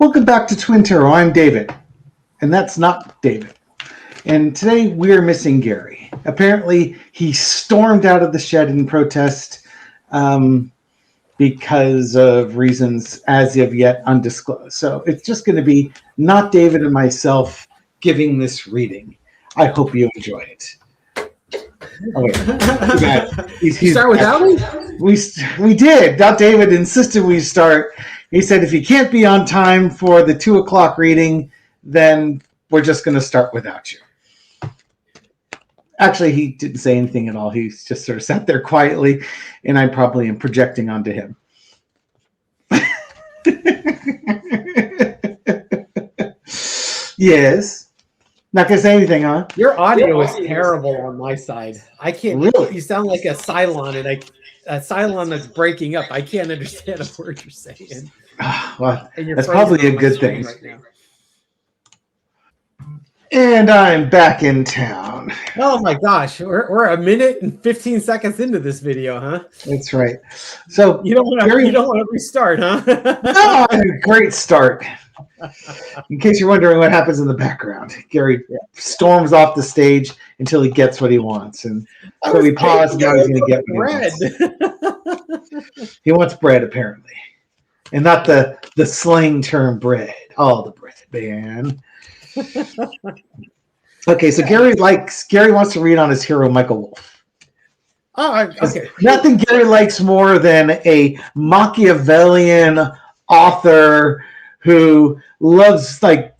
Welcome back to Twin Turtle. I'm David, and that's not David. And today we're missing Gary. Apparently, he stormed out of the shed in protest because of reasons as of yet undisclosed. So it's just going to be not David and myself giving this reading. I hope you enjoy it. Oh, You start without me? We did. Not David insisted we start. He said if you can't be on time for the 2:00 reading, then we're just going to start without you. Actually, he didn't say anything at all. He just sort of sat there quietly, and I probably am projecting onto him. Yes. Not going to say anything, huh? Your audio is terrible on my side. I can't. Really? You sound like a Cylon, and a Cylon that's breaking up. I can't understand a word you're saying. Well, that's probably a good thing. Right now. And I'm back in town. Oh my gosh, we're a minute and 15 seconds into this video, huh? That's right. So you don't want to restart, huh? No, great start. In case you're wondering what happens in the background, Gary storms off the stage until he gets what he wants, and so we pause. Now he's going to get what he wants. He wants bread, apparently, and not the slang term bread. All the bread, man. Okay, so Gary wants to read on his hero Michael Wolff. Oh, okay. Nothing Gary likes more than a Machiavellian author who loves like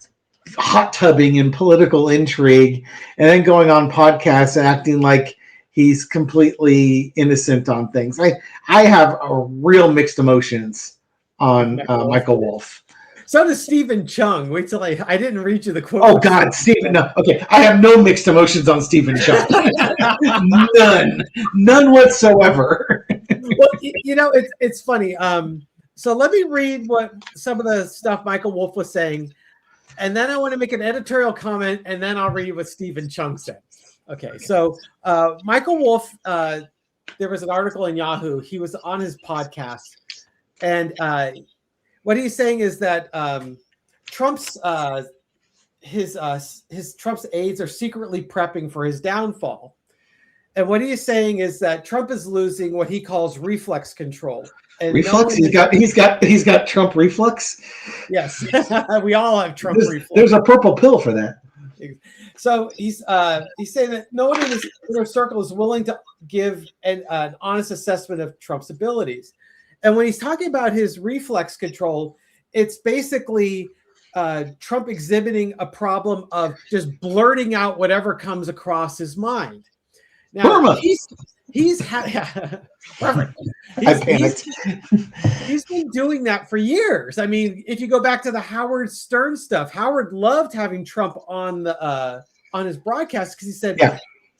hot tubbing and political intrigue, and then going on podcasts and acting like he's completely innocent on things. I have a real mixed emotions on Michael Wolff. So does Stephen Chung. Wait till I didn't read you the quote. Oh God, Stephen. No, okay. I have no mixed emotions on Stephen Chung. None whatsoever. Well, it's funny. So let me read what some of the stuff Michael Wolff was saying, and then I want to make an editorial comment, and then I'll read what Stephen Chung said. Okay, so Michael Wolff, there was an article in Yahoo. He was on his podcast, and what he's saying is that Trump's Trump's aides are secretly prepping for his downfall. And what he's saying is that Trump is losing what he calls reflex control. And reflex? He's got Trump reflex? Yes. We all have Trump reflex. There's a purple pill for that. So he's saying that no one in his inner circle is willing to give an honest assessment of Trump's abilities. And when he's talking about his reflex control, it's basically Trump exhibiting a problem of just blurting out whatever comes across his mind. Now, he's been doing that for years. I mean, if you go back to the Howard Stern stuff, Howard loved having Trump on his broadcast because he said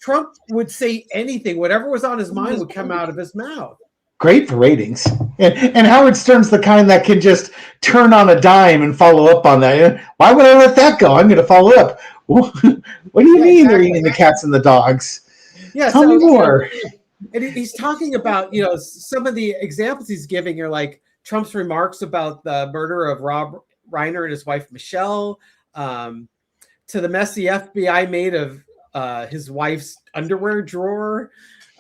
Trump would say anything, whatever was on his mind would come out of his mouth. Great for ratings. And Howard Stern's the kind that can just turn on a dime and follow up on that. Why would I let that go? I'm going to follow up. What do you mean exactly. They're eating the cats and the dogs? Yeah, Tell me more. And he's talking about, some of the examples he's giving are like Trump's remarks about the murder of Rob Reiner and his wife, Michelle, to the mess the FBI made of his wife's underwear drawer.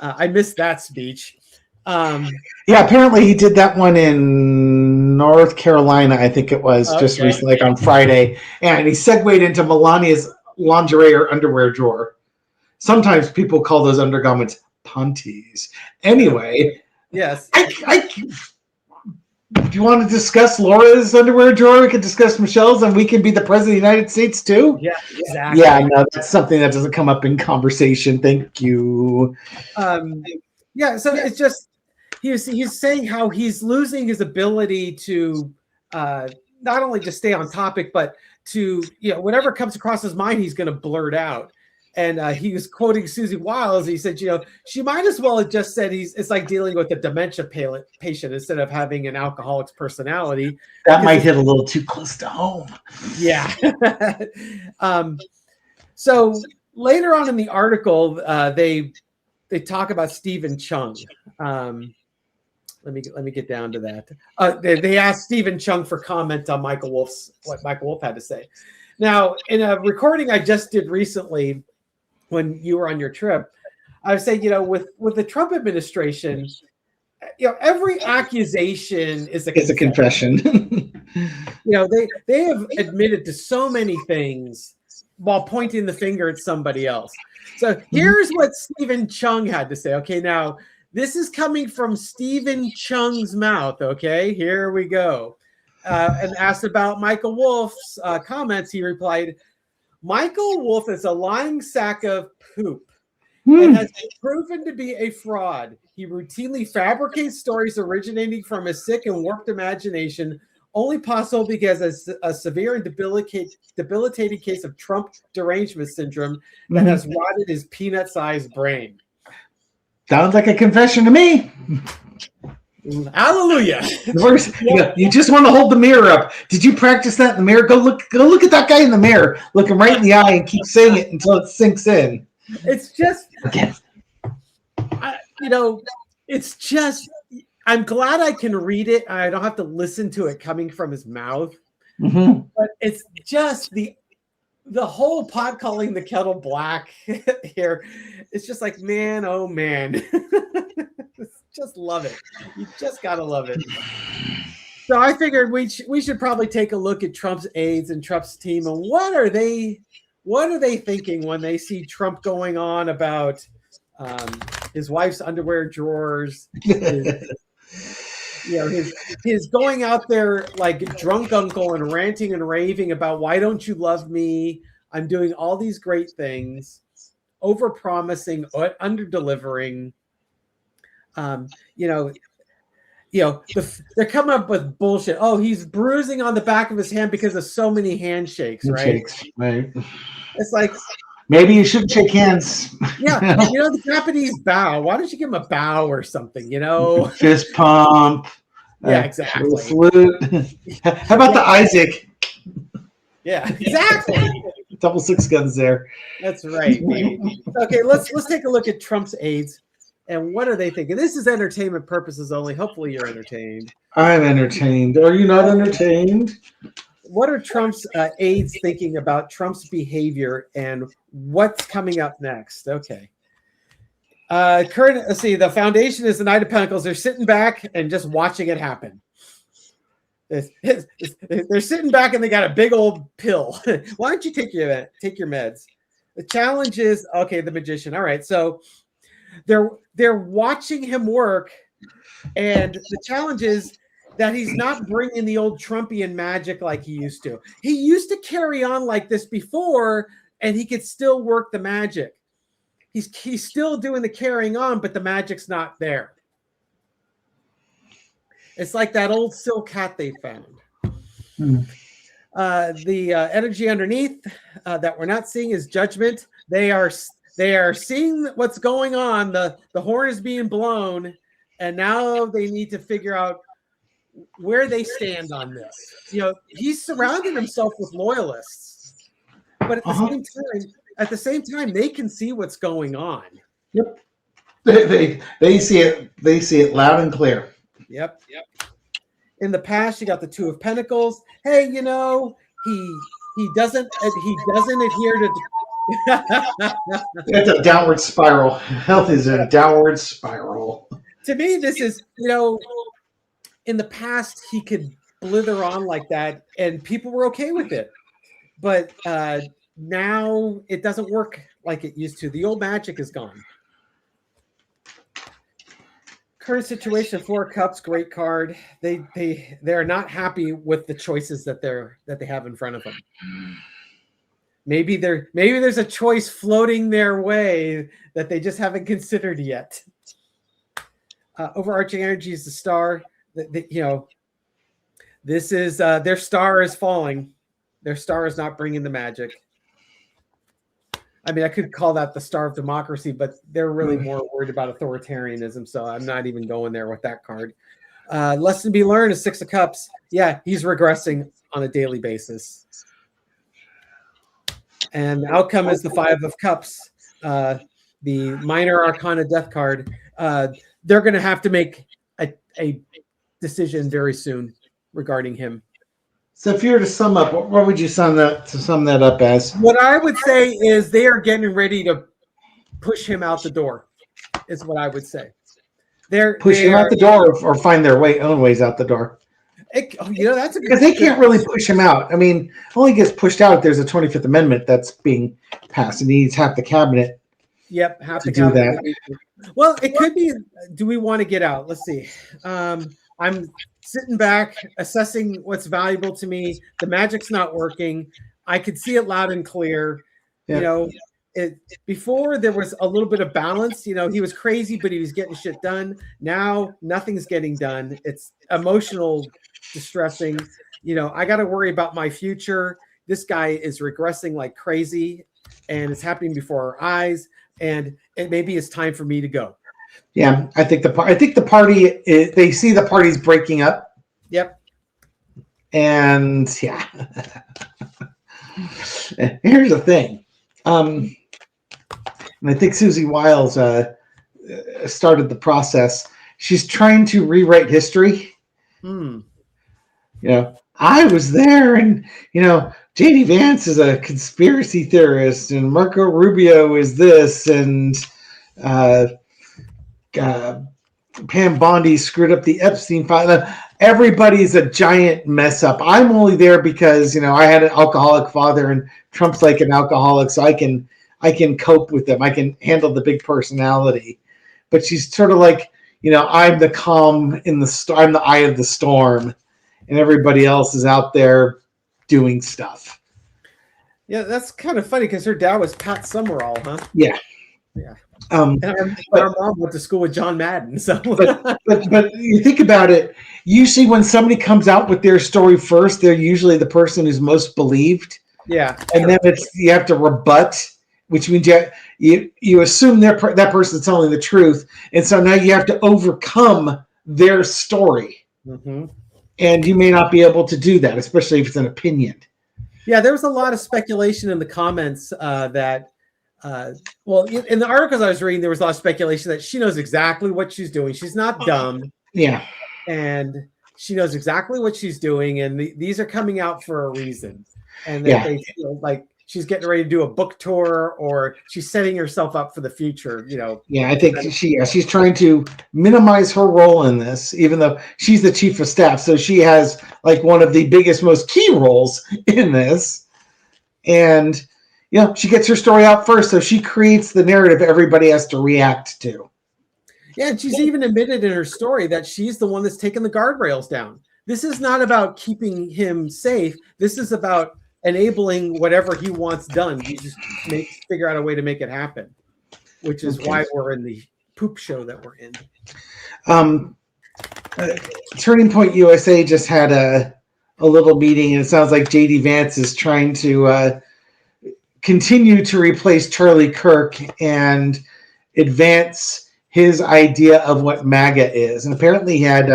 I missed that speech. Apparently he did that one in North Carolina, I think it was, just recently, like on Friday. And he segued into Melania's lingerie or underwear drawer. Sometimes people call those undergarments panties. Anyway, yes. Do you want to discuss Laura's underwear drawer? We can discuss Michelle's, and we can be the president of the United States too. Yeah, exactly. Yeah, no, that's something that doesn't come up in conversation. Thank you. So it's just he's saying how he's losing his ability to not only just stay on topic, but to whatever comes across his mind, he's going to blurt out. And he was quoting Susie Wiles. He said, she might as well have just said it's like dealing with a dementia patient instead of having an alcoholic's personality. That might hit a little too close to home. Yeah. So later on in the article, they talk about Stephen Chung. Let me get down to that. They asked Stephen Chung for comment on what Michael Wolff had to say. Now, in a recording I just did recently, when you were on your trip, I was saying, with the Trump administration, every accusation is a confession. They have admitted to so many things while pointing the finger at somebody else. So here's what Stephen Chung had to say. Okay, now this is coming from Stephen Chung's mouth. Okay, here we go. And asked about Michael Wolff's comments, he replied, "Michael Wolff is a lying sack of poop and has been proven to be a fraud. He routinely fabricates stories originating from a sick and warped imagination, only possible because a severe and debilitating case of Trump derangement syndrome that has rotted his peanut-sized brain." Sounds like a confession to me. Hallelujah. You just want to hold the mirror up. Did you practice that in the mirror? Go look at that guy in the mirror. Look him right in the eye and keep saying it until it sinks in. It's just, it's just, I'm glad I can read it. I don't have to listen to it coming from his mouth. But it's just the whole pot calling the kettle black here. It's just like, man, oh man. Just love it. You just gotta love it. So I figured we should probably take a look at Trump's aides and Trump's team, and what are they thinking when they see Trump going on about his wife's underwear drawers, his going out there like drunk uncle and ranting and raving about, why don't you love me? I'm doing all these great things, over promising, under delivering. They're coming up with bullshit. Oh, he's bruising on the back of his hand because of so many handshakes, right? It's like, maybe you shouldn't shake hands. Yeah, the Japanese bow. Why don't you give him a bow or something? Fist pump. Yeah, exactly. Salute. How about the Isaac? Yeah, exactly. Double six guns there. That's right. Okay, let's take a look at Trump's aides. And what are they thinking? This is entertainment purposes only. Hopefully you're entertained. I'm entertained. Are you not entertained? What are Trump's aides thinking about Trump's behavior and what's coming up next? Okay. Let's see. The foundation is the Knight of Pentacles. They're sitting back and just watching it happen. They're sitting back and they got a big old pill. Why don't you take your meds? The challenge is, okay, the Magician. All right. So they're watching him work, and the challenge is that he's not bringing the old Trumpian magic like he used to. He used to carry on like this before, and he could still work the magic. He's still doing the carrying on, but the magic's not there. It's like that old silk hat they found. The energy underneath that we're not seeing is judgment. They are seeing what's going on. The horn is being blown, and now they need to figure out where they stand on this. He's surrounded himself with loyalists, but at the same time, they can see what's going on. Yep. They see it. They see it loud and clear. Yep. In the past, you got the Two of Pentacles. Hey, he doesn't adhere to. It's a downward spiral. Health is a downward spiral. To me, this is, in the past, he could blither on like that and people were okay with it. But now it doesn't work like it used to. The old magic is gone. Current situation, Four of Cups, great card. They're not happy with the choices that they have in front of them. Maybe there's a choice floating their way that they just haven't considered yet. Overarching energy is the star. This is their star is falling. Their star is not bringing the magic. I mean, I could call that the star of democracy, but they're really more worried about authoritarianism, so I'm not even going there with that card. Lesson to be learned is Six of Cups. Yeah, he's regressing on a daily basis. And the outcome is the Five of Cups, the minor arcana death card. They're going to have to make a decision very soon regarding him. So if you were to sum up, what would you sum that up as? What I would say is they are getting ready to push him out the door, is what I would say. Push him out the door or find their own ways out the door? That's a good, because they can't really push him out. I mean, only gets pushed out if there's a 25th Amendment that's being passed, and he needs half the cabinet. Yep, half to the do cabinet. that. Well, it could be. Do we want to get out? Let's see. I'm sitting back, assessing what's valuable to me. The magic's not working. I could see it loud and clear. Yeah. Before there was a little bit of balance. He was crazy, but he was getting shit done. Now nothing's getting done. It's emotional, distressing. I got to worry about my future. This guy is regressing like crazy, and it's happening before our eyes. And maybe it's time for me to go. Yeah, I think the party. They see the party's breaking up. Yep. And yeah, here's the thing. And I think Susie Wiles started the process. She's trying to rewrite history. I was there, and J.D. Vance is a conspiracy theorist, and Marco Rubio is this, and Pam Bondi screwed up the Epstein file. Everybody's a giant mess up. I'm only there because I had an alcoholic father, and Trump's like an alcoholic, so I can cope with them. I can handle the big personality. But she's sort of like, I'm the calm in the I'm the eye of the storm, and everybody else is out there doing stuff. Yeah, that's kind of funny because her dad was Pat Summerall, huh? Yeah. Yeah. And our mom went to school with John Madden. So, but you think about it. Usually, when somebody comes out with their story first, they're usually the person who's most believed. Yeah. And then you have to rebut, which means you assume that person's telling the truth, and so now you have to overcome their story. Mm-hmm. And you may not be able to do that, especially if it's an opinion. Yeah, there was a lot of speculation in the comments that. In the articles I was reading, there was a lot of speculation that she knows exactly what she's doing. She's not dumb. Yeah. And she knows exactly what she's doing. And these are coming out for a reason. And that they feel like she's getting ready to do a book tour, or she's setting herself up for the future, Yeah, I think she's trying to minimize her role in this, even though she's the chief of staff. So she has like one of the biggest, most key roles in this. And she gets her story out first, so she creates the narrative everybody has to react to. Yeah, and she's even admitted in her story that she's the one that's taken the guardrails down. This is not about keeping him safe. This is about enabling whatever he wants done. You just figure out a way to make it happen, which is why we're in the poop show that we're in. Turning Point USA just had a little meeting, and it sounds like J.D. Vance is trying to continue to replace Charlie Kirk and advance his idea of what MAGA is. And apparently he had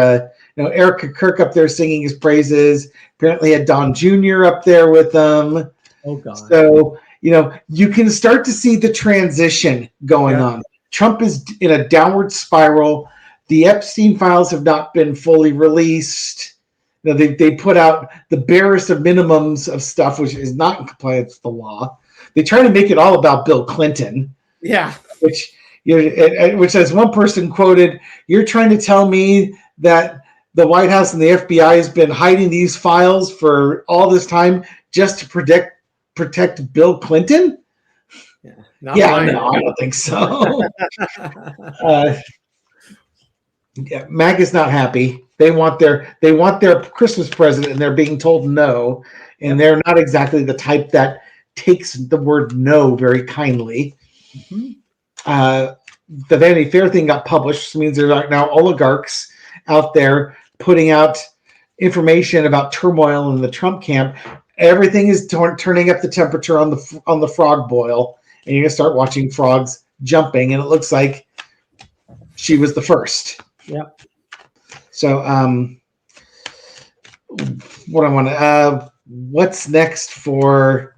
Erica Kirk up there singing his praises. Apparently he had Don Jr. up there with them. Oh, God. So, you can start to see the transition going on. Trump is in a downward spiral. The Epstein files have not been fully released. They put out the barest of minimums of stuff, which is not in compliance with the law. They try to make it all about Bill Clinton. Yeah. Which as one person quoted, "You're trying to tell me that the White House and the FBI has been hiding these files for all this time just to protect Bill Clinton?" No, I don't think so. MAGA's not happy. They want their Christmas present, and they're being told no. And they're not exactly the type that takes the word no very kindly. Mm-hmm. The Vanity Fair thing got published, which means there are now oligarchs out there putting out information about turmoil in the Trump camp. Everything is turning up the temperature on the frog boil, and you're gonna start watching frogs jumping, and it looks like she was the first. Yep. So, what's next for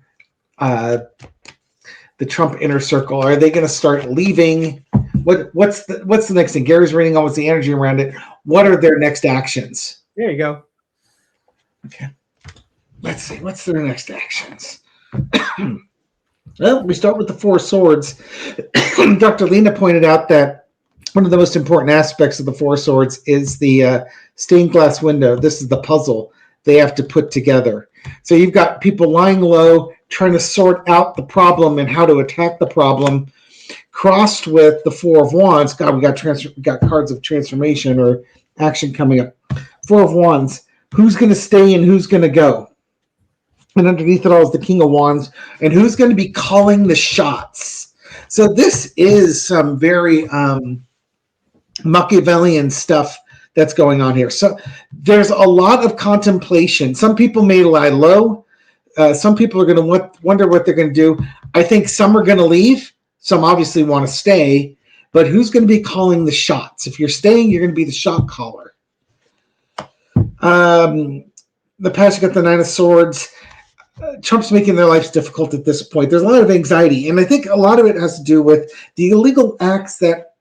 the Trump inner circle? Are they going to start leaving What's the next thing? Gary's reading on what's the energy around it. What are their next actions? There you go. Okay. Let's see. What's their next actions? Well, we start with the Four Swords. Dr. Lena pointed out that one of the most important aspects of the Four Swords is the stained glass window. This is the puzzle they have to put together. So you've got people lying low, trying to sort out the problem and how to attack the problem, crossed with the Four of Wands. God, we got cards of transformation or action coming up. Four of Wands. Who's going to stay and who's going to go? And underneath it all is the King of Wands. And who's going to be calling the shots? So this is some very Machiavellian stuff that's going on here. So there's a lot of contemplation. Some people may lie low. Some people are going to wonder what they're going to do. I think some are going to leave. Some obviously want to stay. But who's going to be calling the shots? If you're staying, you're going to be the shot caller. The past, you got the Nine of Swords. Trump's making their lives difficult at this point. There's a lot of anxiety, and I think a lot of it has to do with the illegal acts that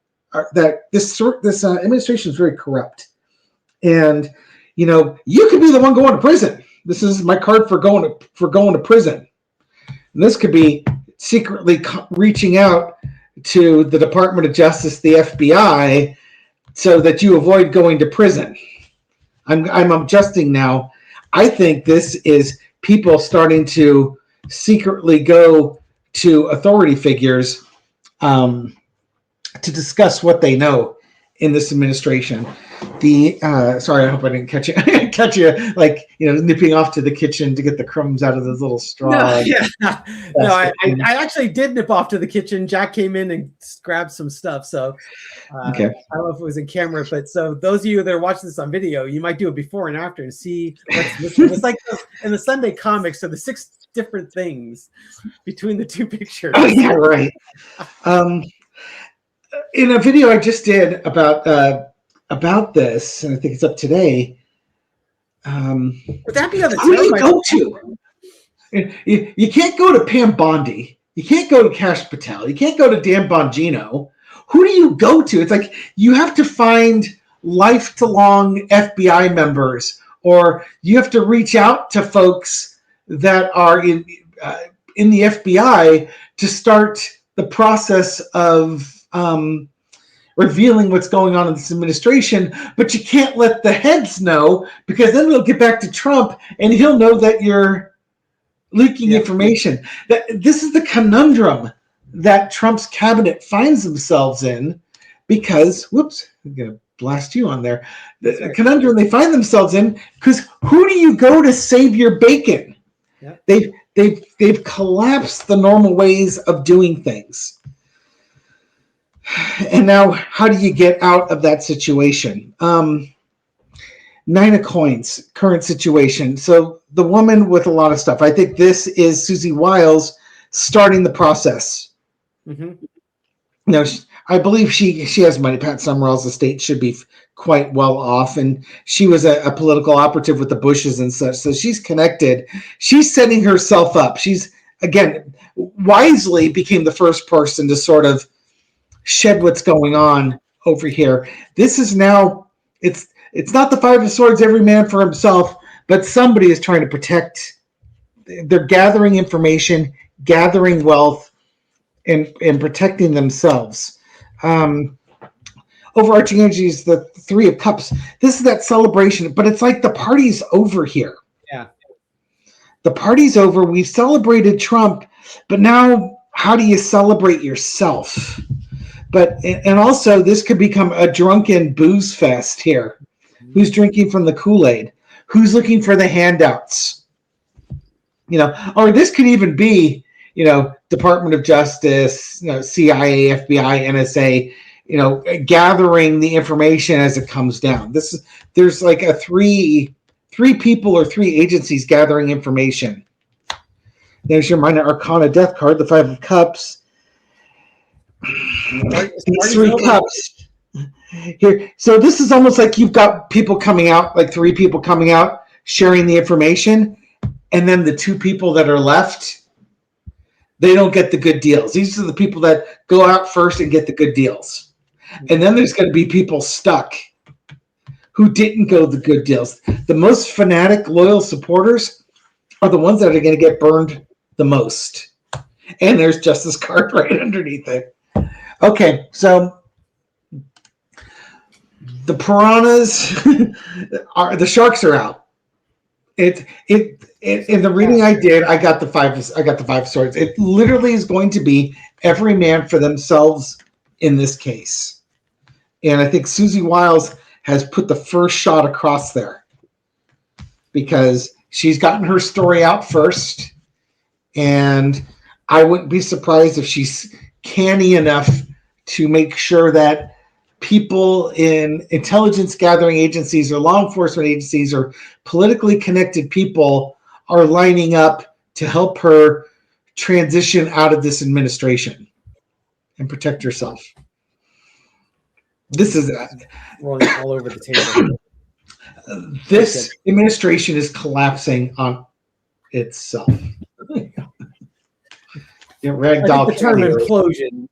this administration is very corrupt. And you could be the one going to prison. This is my card for going to prison. And this could be secretly reaching out to the Department of Justice, the FBI, so that you avoid going to prison. I'm adjusting now. I think this is people starting to secretly go to authority figures to discuss what they know in this administration. Sorry, I hope I didn't catch you like nipping off to the kitchen to get the crumbs out of those little straws. I actually did nip off to the kitchen. Jack came in and grabbed some stuff. So okay. I don't know if it was in camera, but so those of you that are watching this on video, you might do it before and after and see what's missing. It's like in the Sunday comics, so the 6 different things between the 2 pictures. Oh yeah, right. In a video I just did about this, and I think it's up today. Would that be on the who do you go to? You can't go to Pam Bondi. You can't go to Kash Patel. You can't go to Dan Bongino. Who do you go to? It's like you have to find lifelong FBI members, or you have to reach out to folks that are in the FBI to start the process of revealing what's going on in this administration. But you can't let the heads know, because then it'll get back to Trump and he'll know that you're leaking information. This is the conundrum that Trump's cabinet finds themselves in, because whoops, I'm gonna blast you on there. The conundrum they find themselves in, because who do you go to save your bacon? Yeah. They've collapsed the normal ways of doing things. And now, how do you get out of that situation? 9 of Coins, current situation. So the woman with a lot of stuff. I think this is Susie Wiles starting the process. Mm-hmm. I believe she has money. Pat Summerall's estate should be quite well off, and she was a political operative with the Bushes and such. So she's connected. She's setting herself up. She's, again, wisely became the first person to sort of shed what's going on over here. This is now, it's not the 5 of Swords, every man for himself, but somebody is trying to protect. They're gathering information, gathering wealth, and protecting themselves. Overarching energy is the 3 of Cups. This is that celebration, but it's like the party's over here. Yeah. The party's over. We've celebrated Trump, but now how do you celebrate yourself? And also, this could become a drunken booze fest here. Who's drinking from the Kool-Aid? Who's looking for the handouts? Or this could even be, Department of Justice, CIA, FBI, NSA, gathering the information as it comes down. There's like a three people or 3 agencies gathering information. There's your Minor Arcana Death card, the 5 of Cups. These 3 cups here. So this is almost like you've got people coming out, like 3 people coming out, sharing the information, and then the 2 people that are left, they don't get the good deals. These are the people that go out first and get the good deals. And then there's going to be people stuck who didn't go the good deals. The most fanatic, loyal supporters are the ones that are going to get burned the most. And there's Justice Card right underneath it. Okay, so the piranhas are the sharks are out. In the reading I did, I got the five swords. It literally is going to be every man for themselves in this case. And I think Susie Wiles has put the first shot across there because she's gotten her story out first. And I wouldn't be surprised if she's canny enough to make sure that people in intelligence gathering agencies or law enforcement agencies or politically connected people are lining up to help her transition out of this administration and protect herself. This is rolling all over the table. This administration is collapsing on itself. Ragdoll the term implosion.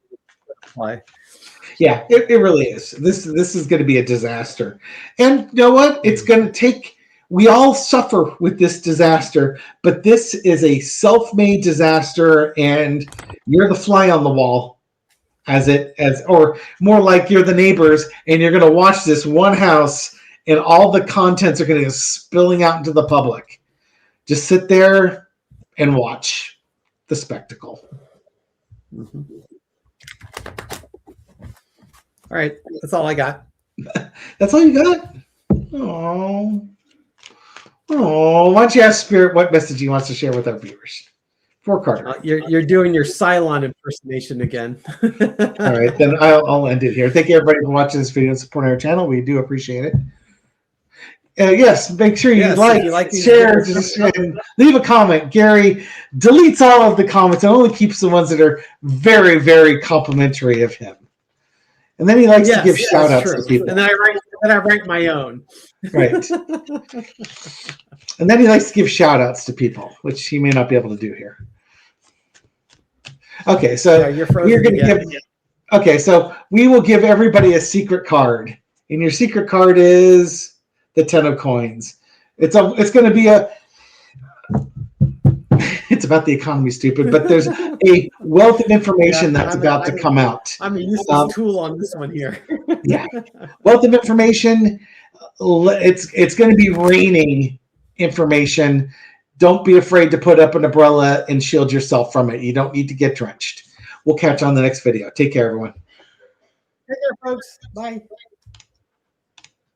Yeah, it really is. This is going to be a disaster. And you know what? It's going to take, we all suffer with this disaster, but this is a self-made disaster and you're the fly on the wall or more like you're the neighbors and you're going to watch this one house and all the contents are going to go spilling out into the public. Just sit there and watch the spectacle. Mm-hmm. All right, that's all I got. That's all you got? Oh, why don't you ask Spirit what message he wants to share with our viewers? For Carter. You're doing your Cylon impersonation again. All right, then I'll end it here. Thank you, everybody, for watching this video and supporting our channel. We do appreciate it. Yes, make sure you like share, and leave a comment. Gary deletes all of the comments and only keeps the ones that are very, very complimentary of him. And then he likes to give shout outs to people. And then I write my own. Right. And then he likes to give shout outs to people, which he may not be able to do here. Okay, so we're going to give. Okay, so we will give everybody a secret card. And your secret card is the 10 of coins. It's going to be it's about the economy, stupid, but there's a wealth of information that's about to come out. I'm a useless tool on this one here. Yeah. Wealth of information. It's going to be raining information. Don't be afraid to put up an umbrella and shield yourself from it. You don't need to get drenched. We'll catch you on the next video. Take care, everyone. Take care, folks. Bye.